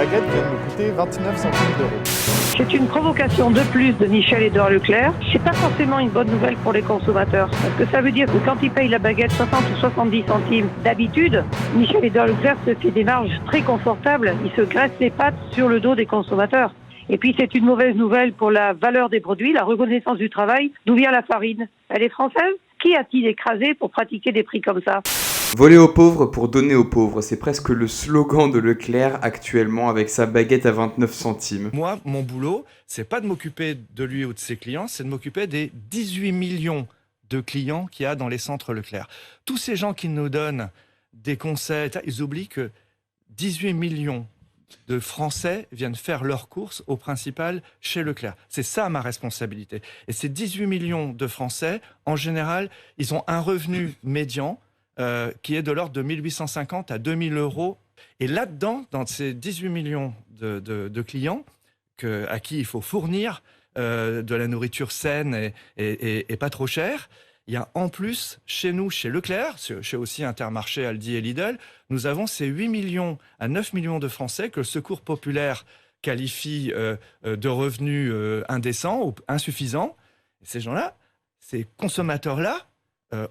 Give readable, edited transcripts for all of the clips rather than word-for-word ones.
baguette vient de me coûter 29 centimes d'euros. C'est une provocation de plus de Michel-Édouard Leclerc. C'est pas forcément une bonne nouvelle pour les consommateurs. Parce que ça veut dire que quand ils payent la baguette 60 ou 70 centimes d'habitude, Michel-Édouard Leclerc se fait des marges très confortables. Il se graisse les pattes sur le dos des consommateurs. Et puis c'est une mauvaise nouvelle pour la valeur des produits, la reconnaissance du travail. D'où vient la farine? Elle est française? Qui a-t-il écrasé pour pratiquer des prix comme ça? Voler aux pauvres pour donner aux pauvres, c'est presque le slogan de Leclerc actuellement avec sa baguette à 29 centimes. Moi, mon boulot, c'est pas de m'occuper de lui ou de ses clients, c'est de m'occuper des 18 millions de clients qu'il y a dans les centres Leclerc. Tous ces gens qui nous donnent des conseils, ils oublient que 18 millions de Français viennent faire leurs courses au principal chez Leclerc. C'est ça ma responsabilité. Et ces 18 millions de Français, en général, ils ont un revenu médian qui est de l'ordre de 1 850 à 2 000 euros. Et là-dedans, dans ces 18 millions de clients à qui il faut fournir de la nourriture saine et pas trop chère, il y a en plus, chez nous, chez Leclerc, chez aussi Intermarché, Aldi et Lidl, nous avons ces 8 millions à 9 millions de Français que le Secours populaire qualifie de revenus indécents ou insuffisants. Et ces gens-là, ces consommateurs-là,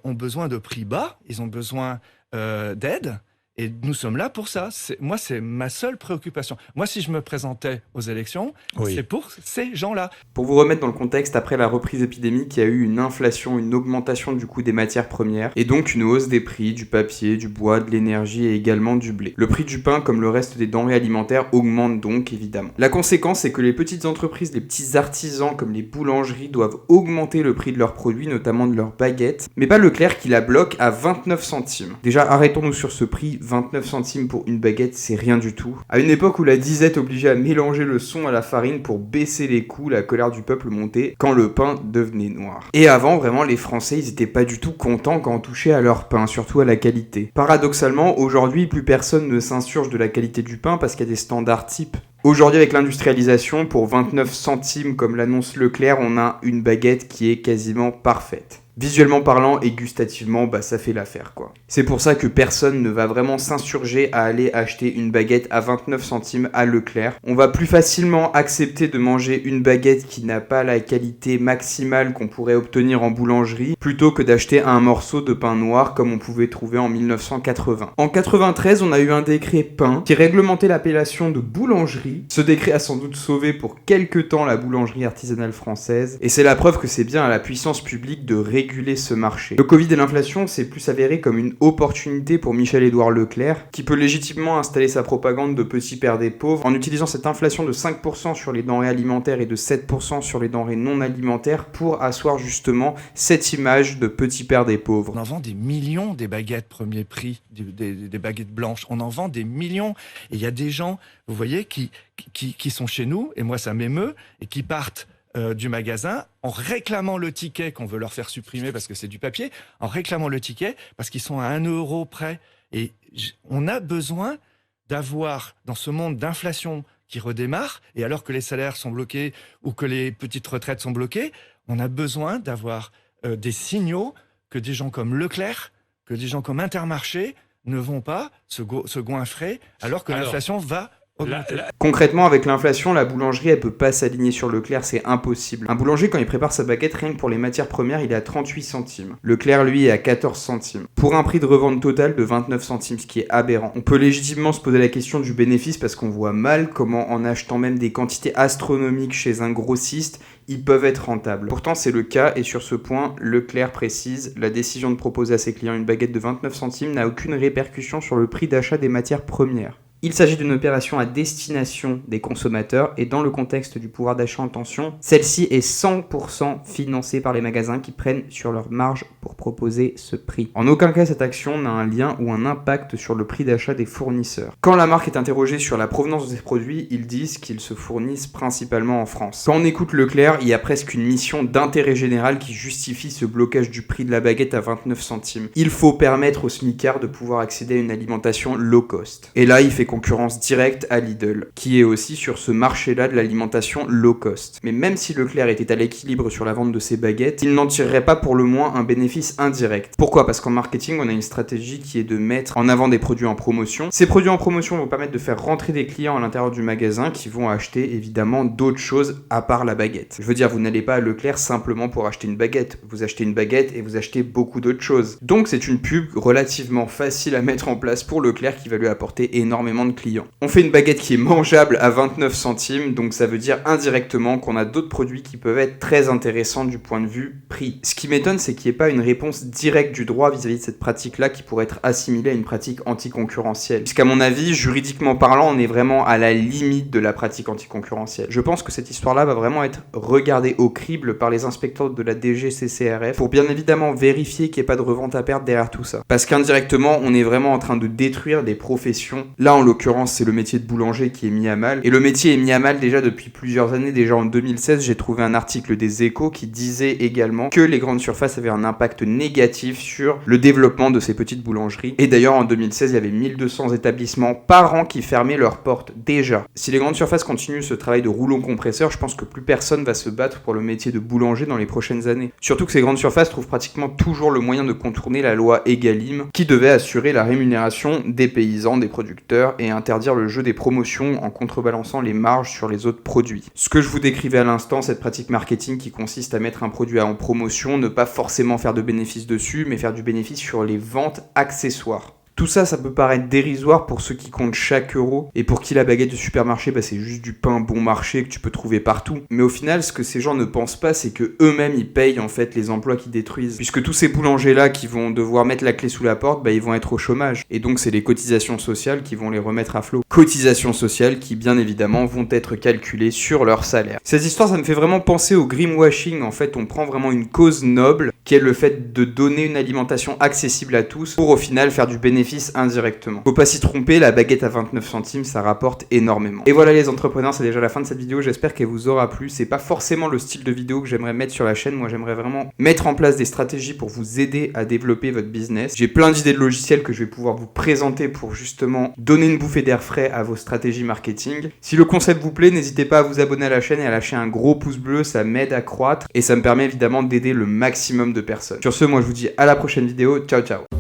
ont besoin de prix bas, ils ont besoin d'aide, et nous sommes là pour ça. Moi, c'est ma seule préoccupation. Moi, si je me présentais aux élections, c'est pour ces gens-là. Pour vous remettre dans le contexte, après la reprise épidémique, il y a eu une inflation, une augmentation du coût des matières premières, et donc une hausse des prix du papier, du bois, de l'énergie et également du blé. Le prix du pain, comme le reste des denrées alimentaires, augmente donc évidemment. La conséquence, c'est que les petites entreprises, les petits artisans comme les boulangeries doivent augmenter le prix de leurs produits, notamment de leurs baguettes, mais pas Leclerc qui la bloque à 29 centimes. Déjà, arrêtons-nous sur ce prix. 29 centimes pour une baguette, c'est rien du tout. À une époque où la disette obligeait à mélanger le son à la farine pour baisser les coûts, la colère du peuple montait quand le pain devenait noir. Et avant, vraiment, les Français, ils étaient pas du tout contents quand on touchait à leur pain, surtout à la qualité. Paradoxalement, aujourd'hui, plus personne ne s'insurge de la qualité du pain parce qu'il y a des standards types. Aujourd'hui, avec l'industrialisation, pour 29 centimes, comme l'annonce Leclerc, on a une baguette qui est quasiment parfaite. Visuellement parlant et gustativement, ça fait l'affaire, quoi. C'est pour ça que personne ne va vraiment s'insurger à aller acheter une baguette à 29 centimes à Leclerc. On va plus facilement accepter de manger une baguette qui n'a pas la qualité maximale qu'on pourrait obtenir en boulangerie, plutôt que d'acheter un morceau de pain noir comme on pouvait trouver en 1980. En 93, on a eu un décret pain qui réglementait l'appellation de boulangerie. Ce décret a sans doute sauvé pour quelque temps la boulangerie artisanale française, et c'est la preuve que c'est bien à la puissance publique de réguler ce marché. Le Covid et l'inflation s'est plus avéré comme une opportunité pour Michel-Édouard Leclerc, qui peut légitimement installer sa propagande de petit père des pauvres en utilisant cette inflation de 5% sur les denrées alimentaires et de 7% sur les denrées non alimentaires pour asseoir justement cette image de petit père des pauvres. On en vend des millions des baguettes premier prix, des baguettes blanches. On en vend des millions. Et il y a des gens, vous voyez, qui sont chez nous, et moi ça m'émeut, et qui partent du magasin en réclamant le ticket qu'on veut leur faire supprimer parce que c'est du papier, en réclamant le ticket parce qu'ils sont à 1 euro près. Et on a besoin d'avoir, dans ce monde d'inflation qui redémarre, et alors que les salaires sont bloqués ou que les petites retraites sont bloquées, on a besoin d'avoir des signaux que des gens comme Leclerc, que des gens comme Intermarché ne vont pas se goinfrer alors que l'inflation va... Concrètement, avec l'inflation, la boulangerie, elle peut pas s'aligner sur Leclerc, c'est impossible. Un boulanger, quand il prépare sa baguette, rien que pour les matières premières, il est à 38 centimes. Leclerc, lui, est à 14 centimes. Pour un prix de revente total de 29 centimes, ce qui est aberrant. On peut légitimement se poser la question du bénéfice parce qu'on voit mal comment, en achetant même des quantités astronomiques chez un grossiste, ils peuvent être rentables. Pourtant, c'est le cas, et sur ce point, Leclerc précise, la décision de proposer à ses clients une baguette de 29 centimes n'a aucune répercussion sur le prix d'achat des matières premières. Il s'agit d'une opération à destination des consommateurs et dans le contexte du pouvoir d'achat en tension, celle-ci est 100% financée par les magasins qui prennent sur leur marge pour proposer ce prix. En aucun cas cette action n'a un lien ou un impact sur le prix d'achat des fournisseurs. Quand la marque est interrogée sur la provenance de ses produits, ils disent qu'ils se fournissent principalement en France. Quand on écoute Leclerc, il y a presque une mission d'intérêt général qui justifie ce blocage du prix de la baguette à 29 centimes. Il faut permettre aux smicards de pouvoir accéder à une alimentation low cost. Et là, il fait concurrence directe à Lidl, qui est aussi sur ce marché-là de l'alimentation low cost. Mais même si Leclerc était à l'équilibre sur la vente de ses baguettes, il n'en tirerait pas pour le moins un bénéfice indirect. Pourquoi ? Parce qu'en marketing, on a une stratégie qui est de mettre en avant des produits en promotion. Ces produits en promotion vont permettre de faire rentrer des clients à l'intérieur du magasin qui vont acheter évidemment d'autres choses à part la baguette. Je veux dire, vous n'allez pas à Leclerc simplement pour acheter une baguette. Vous achetez une baguette et vous achetez beaucoup d'autres choses. Donc c'est une pub relativement facile à mettre en place pour Leclerc qui va lui apporter énormément de clients. On fait une baguette qui est mangeable à 29 centimes, donc ça veut dire indirectement qu'on a d'autres produits qui peuvent être très intéressants du point de vue prix. Ce qui m'étonne, c'est qu'il n'y ait pas une réponse directe du droit vis-à-vis de cette pratique-là qui pourrait être assimilée à une pratique anticoncurrentielle. Puisqu'à mon avis, juridiquement parlant, on est vraiment à la limite de la pratique anticoncurrentielle. Je pense que cette histoire-là va vraiment être regardée au crible par les inspecteurs de la DGCCRF pour bien évidemment vérifier qu'il n'y ait pas de revente à perte derrière tout ça. Parce qu'indirectement, on est vraiment en train de détruire des professions. Là, en l'occurrence, c'est le métier de boulanger qui est mis à mal. Et le métier est mis à mal déjà depuis plusieurs années. Déjà en 2016, j'ai trouvé un article des Échos qui disait également que les grandes surfaces avaient un impact négatif sur le développement de ces petites boulangeries. Et d'ailleurs, en 2016, il y avait 1200 établissements par an qui fermaient leurs portes déjà. Si les grandes surfaces continuent ce travail de rouleau compresseur, je pense que plus personne va se battre pour le métier de boulanger dans les prochaines années. Surtout que ces grandes surfaces trouvent pratiquement toujours le moyen de contourner la loi Egalim qui devait assurer la rémunération des paysans, des producteurs et interdire le jeu des promotions en contrebalançant les marges sur les autres produits. Ce que je vous décrivais à l'instant, cette pratique marketing qui consiste à mettre un produit en promotion, ne pas forcément faire de bénéfice dessus, mais faire du bénéfice sur les ventes accessoires. Tout ça, ça peut paraître dérisoire pour ceux qui comptent chaque euro et pour qui la baguette du supermarché, c'est juste du pain bon marché que tu peux trouver partout. Mais au final, ce que ces gens ne pensent pas, c'est que eux-mêmes ils payent en fait les emplois qu'ils détruisent. Puisque tous ces boulangers-là qui vont devoir mettre la clé sous la porte, ils vont être au chômage. Et donc c'est les cotisations sociales qui vont les remettre à flot. Cotisations sociales qui bien évidemment vont être calculées sur leur salaire. Cette histoire, ça me fait vraiment penser au greenwashing. En fait, on prend vraiment une cause noble qui est le fait de donner une alimentation accessible à tous pour au final faire du bénéfice indirectement. Faut pas s'y tromper, la baguette à 29 centimes, ça rapporte énormément. Et voilà les entrepreneurs, c'est déjà la fin de cette vidéo, j'espère qu'elle vous aura plu. C'est pas forcément le style de vidéo que j'aimerais mettre sur la chaîne, moi j'aimerais vraiment mettre en place des stratégies pour vous aider à développer votre business. J'ai plein d'idées de logiciels que je vais pouvoir vous présenter pour justement donner une bouffée d'air frais à vos stratégies marketing. Si le concept vous plaît, n'hésitez pas à vous abonner à la chaîne et à lâcher un gros pouce bleu, ça m'aide à croître et ça me permet évidemment d'aider le maximum de personnes. Sur ce, moi je vous dis à la prochaine vidéo, ciao ciao.